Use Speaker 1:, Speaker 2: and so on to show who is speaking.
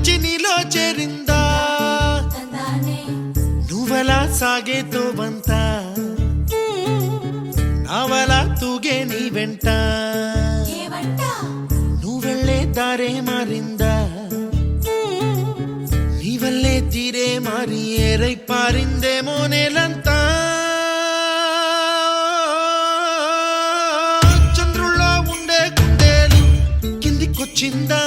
Speaker 1: వచ్చి నీలో చేరిందా నువ్వలా సాగేతో బంత నావలా తూగే నీ వెంట నువ్వెళ్ళే దారే మారిందా నీవల్లే తీరే మారి ఏరై పారిందేమో నేలంతా చంద్రుల్లో ఉండే గుండెలు కిందికొచ్చిందా